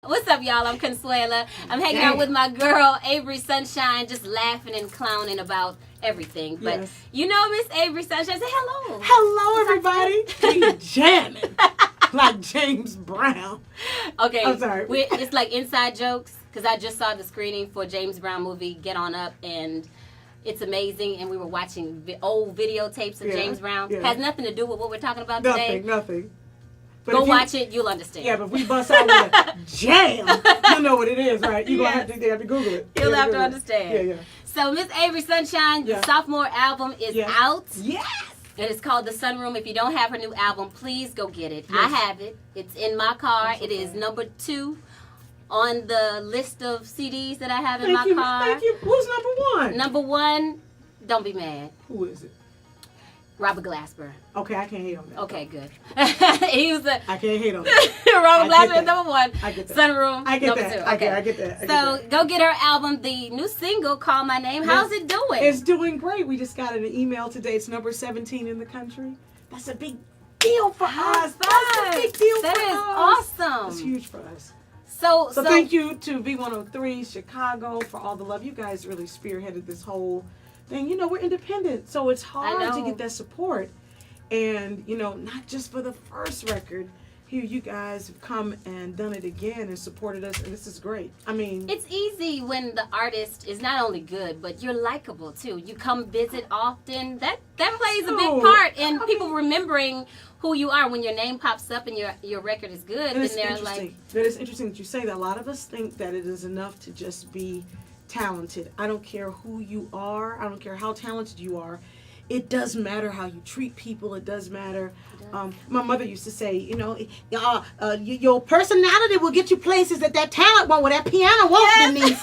What's up, y'all? I'm Consuela. I'm hanging out with my girl, Avery Sunshine, just laughing and clowning about everything. But you know Miss Avery Sunshine. Say hello. Hello, everybody. We jamming like James Brown. Okay. I'm sorry. It's like inside jokes because I just saw the screening for James Brown movie, Get On Up, and it's amazing. And we were watching old videotapes of James Brown. Has nothing to do with what we're talking about today. Nothing. But Go watch it, you'll understand. Yeah, but if we bust out with a jam, you know what it is, right? You're going to have to Google it. You'll have to understand. Yeah. So Miss Avery Sunshine, the sophomore album is out. Yes. And it's called The Sunroom. If you don't have her new album, please go get it. I have it. It's in my car. It is number 2 on the list of CDs that I have in my car. Thank you. Who's number 1? Number 1, don't be mad. Who is it? Robert Glasper. Okay, I can't hate on that. Okay, good. He was I can't hate on that. Robert Glasper is number 1. I get that. Sunroom, I get number that. 2. Okay. I get that. So go get her album, the new single, Call My Name. How's it doing? It's doing great. We just got an email today. It's number 17 in the country. That's a big deal for us. That's a big deal for us. That is awesome. It's huge for us. So thank you to V103 Chicago for all the love. You guys really spearheaded this whole thing. You know, we're independent, so it's hard to get that support. And, you know, not just for the first record. Here you guys have come and done it again and supported us, and this is great. I mean, it's easy when the artist is not only good, but you're likable too. You come visit often. That plays a big part in people remembering who you are. When your name pops up and your record is good, then they're like, that is interesting that you say that. A lot of us think that it is enough to just be talented. I don't care who you are. I don't care how talented you are. It does matter how you treat people. It does matter. My mother used to say, you know, your personality will get you places that talent won't, where that piano won't, Denise.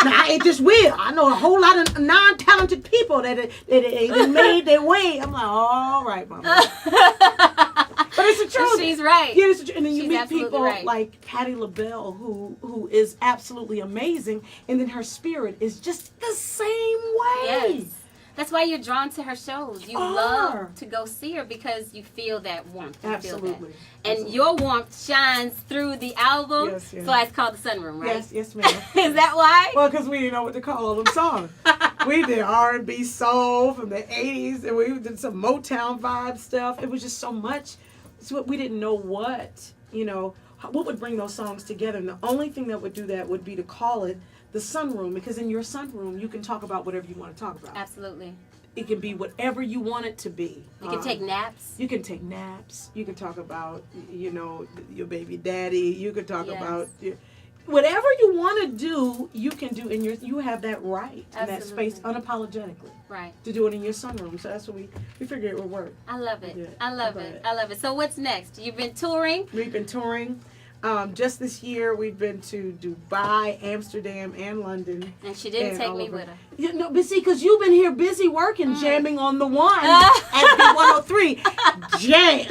Nah, it just will. I know a whole lot of non-talented people that even made their way. I'm like, all right, Mama. But it's the truth. She's right. Yeah, it's the truth. And then you meet people like Patti LaBelle, who is absolutely amazing, and then her spirit is just the same way. Yes. That's why you're drawn to her shows. You love to go see her because you feel that warmth. Absolutely. And your warmth shines through the album. Yes. So it's called The Sunroom, right? Yes, ma'am. Is that why? Well, because we didn't know what to call all them songs. We did R&B soul from the 80s, and we did some Motown vibe stuff. It was just so much. So we didn't know what would bring those songs together. And the only thing that would do that would be to call it The Sunroom, because in your sunroom you can talk about whatever you want to talk about. Absolutely. It can be whatever you want it to be. You can take naps. You can take naps. You can talk about, your baby daddy. You can talk about whatever you want to do. You can do you have that right in that space unapologetically. Right. To do it in your sunroom. So that's what we figured it would work. I love it. I love it. So what's next? You've been touring. We've been touring. Just this year, we've been to Dubai, Amsterdam, and London. And she didn't take me with her. But see, because you've been here busy working, jamming on the one at B103. Jam.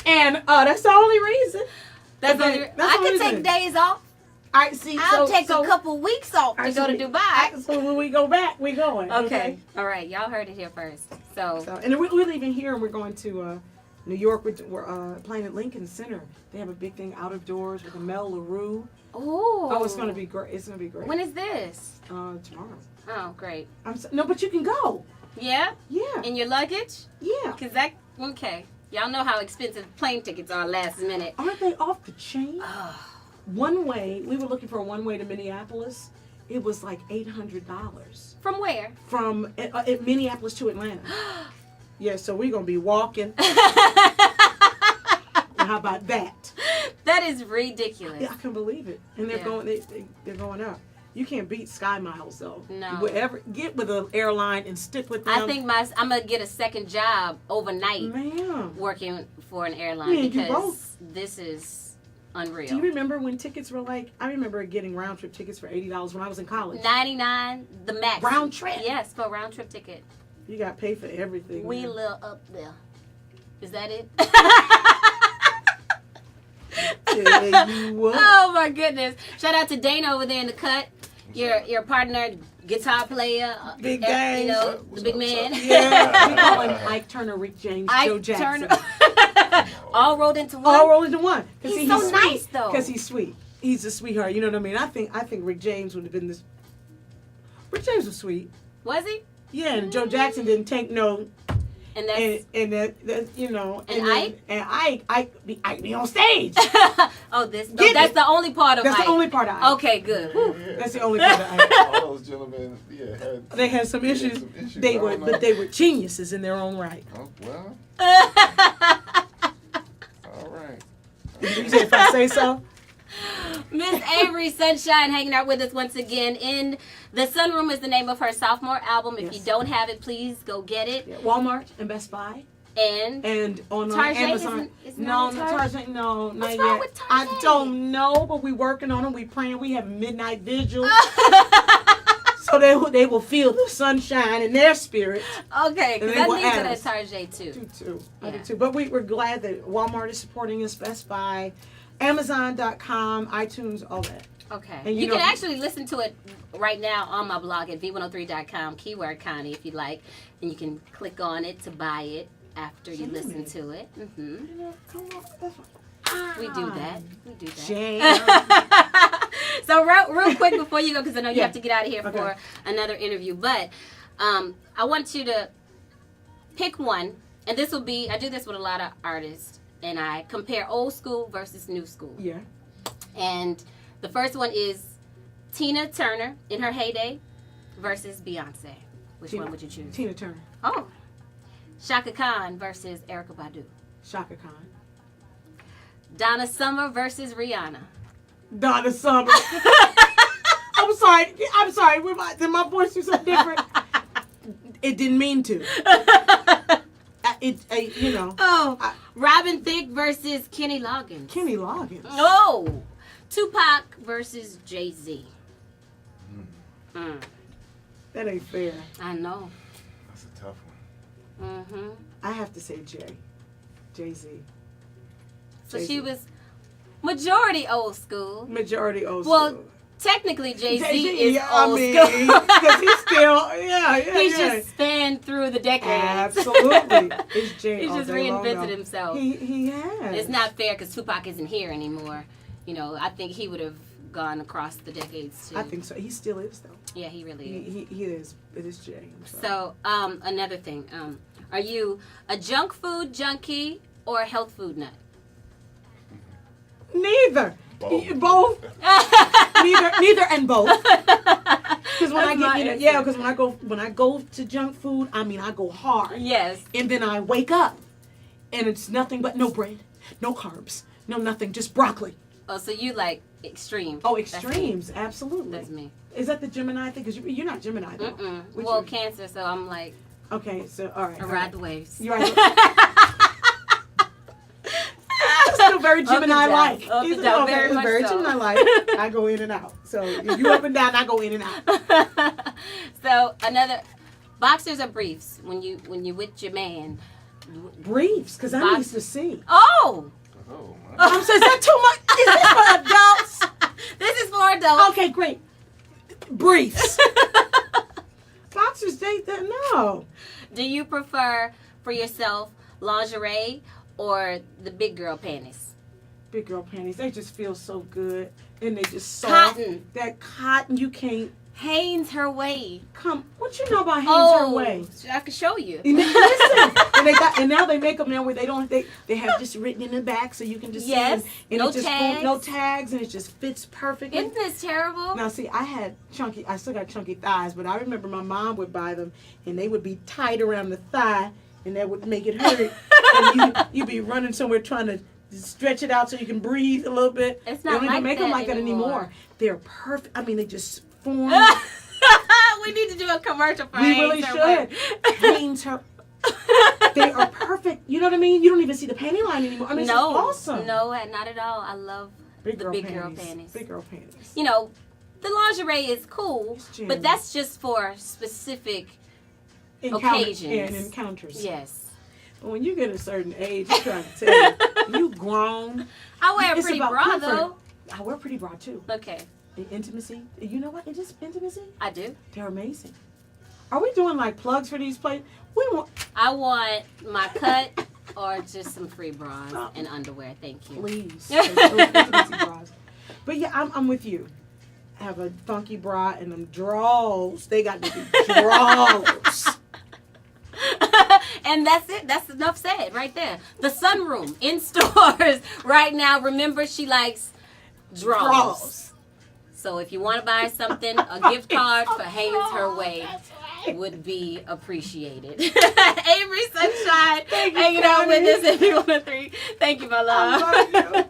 And that's the only reason. I can take days off. I'll take a couple weeks off to go to Dubai. So when we go back, we're going. Okay. All right. Y'all heard it here first. And we're leaving here, and we're going to New York. We're playing at Lincoln Center. They have a big thing out of doors with Mel LaRue. Oh, it's going to be great. It's going to be great. When is this? Tomorrow. Oh, great. No, but you can go. Yeah? Yeah. In your luggage? Yeah. Okay. Y'all know how expensive plane tickets are last minute. Aren't they off the chain? One way, we were looking for a one-way to Minneapolis. It was like $800. From where? From Minneapolis to Atlanta. Yeah, so we're going to be walking. How about that? That is ridiculous. Yeah, I can believe it. And they're going up. You can't beat Sky Miles, though. No. Get with an airline and stick with them. I think I'm going to get a second job overnight working for an airline because this is unreal. Do you remember when tickets were I remember getting round trip tickets for $80 when I was in college. $99, the max. Round trip? Yes, for a round trip ticket. You got to pay for everything. We live up there. Is that it? Oh my goodness! Shout out to Dana over there in the cut. Your partner, guitar player, big gang, the big man. Yeah, we call him Ike Turner, Rick James, Joe Jackson. All rolled into one? All rolled into one. He's so nice, though. Because he's sweet. He's a sweetheart. You know what I mean? I think Rick James would have been this. Rick James was sweet. Was he? Yeah, and Joe Jackson didn't take no. And that's that you know. And Ike be on stage. That's the only part of Ike. That's the only part of Ike. Okay, good. Yeah. That's the only part of Ike. All those gentlemen, they had some issues. They were geniuses in their own right. Oh, well. All right. You said if I say so. Miss Avery Sunshine hanging out with us once again in the Sunroom is the name of her sophomore album. If you don't have it, please go get it. Yeah, Walmart and Best Buy. And online Target Amazon. no, Target, no, What's not wrong yet. with Target? I don't know, but we working on them. We praying. We have midnight vigils. So they will feel the sunshine in their spirit. Okay, because I need it at Target too. I do too. But we're glad that Walmart is supporting us, Best Buy, Amazon.com, iTunes, all that. Okay. And you can actually listen to it right now on my blog at v103.com, keyword Connie, if you like. And you can click on it to buy it after you listen to it. Mm-hmm. We do that. So real quick before you go, because I know you have to get out of here for another interview. But I want you to pick one. And this will be, I do this with a lot of artists. And I compare old school versus new school. Yeah. And the first one is Tina Turner in her heyday versus Beyonce. Which one would you choose? Tina Turner. Oh. Shaka Khan versus Erykah Badu. Shaka Khan. Donna Summer versus Rihanna. Donna Summer. I'm sorry. Did my voice do something different? It didn't mean to. Robin Thicke versus Kenny Loggins. Kenny Loggins. Oh. Tupac versus Jay-Z. That ain't fair. I know. That's a tough one. Mm-hmm. I have to say Jay-Z. So she was majority old school. Majority old school. Well, technically Jay-Z is old school. Because he's still, He's just spanned through the decades. Absolutely. It's Jay. He's just reinvented himself. He has. It's not fair because Tupac isn't here anymore. You know, I think he would have gone across the decades too. I think so. He still is though. Yeah, he really is. He is. It is Jay. So, another thing. Are you a junk food junkie or a health food nut? Neither. Both. Neither and both. Because when I go to junk food, I mean I go hard. Yes. And then I wake up, and it's nothing but no bread, no carbs, no nothing, just broccoli. Oh, so you like extreme? Oh, extremes, absolutely. That's me. Is that the Gemini thing? Because you're not Gemini though. Well, Cancer, so I'm like. Okay, so all right. I ride the waves. You're right. Still very Gemini-like. Very much so. Gemini-like. I go in and out. So if you up and down, I go in and out. So another, boxers or briefs when you with your man? Briefs, because I used to see. Oh. I'm saying, is that too much? Is this for adults? This is for adults. Okay, great. Briefs. Boxers date that? No. Do you prefer for yourself lingerie or the big girl panties? Big girl panties. They just feel so good. And they just soft. Cotton. That cotton, you can't. Hanes Her Way. What you know about Hanes Her Way? I can show you. Listen. And now they make them now where they have just written in the back so you can just see them. And no it just tags. No tags, and it just fits perfectly. Isn't this terrible? Now see, I still got chunky thighs, but I remember my mom would buy them and they would be tight around the thigh and that would make it hurt. And you'd be running somewhere trying to stretch it out so you can breathe a little bit. It's not they don't like even make that them like that anymore. anymore. They're perfect. I mean, they just form. We need to do a commercial for We Hanes really Her should. Way. Hanes Her. They are perfect. You know what I mean? You don't even see the panty line anymore. I mean, it's awesome. No, not at all. I love the big girl panties. Big girl panties. You know, the lingerie is cool, but that's just for specific occasions and encounters. Yes. But when you get a certain age, I'm trying to tell you grown. I wear a pretty bra though. I wear a pretty bra too. Okay. The intimacy. You know what? It is intimacy. I do. They're amazing. Are we doing like plugs for these places? I want my cut Or just some free bras and underwear. Thank you. Please. Fancy bras. But yeah, I'm with you. Have a funky bra and them draws. They got to be draws. And that's it. That's enough said right there. The sunroom in stores right now. Remember, she likes draws. So if you want to buy something, a gift card for Haynes Her Way would be appreciated. Avery Sunshine hanging out with us if you want to. Thank you, my love. I love you.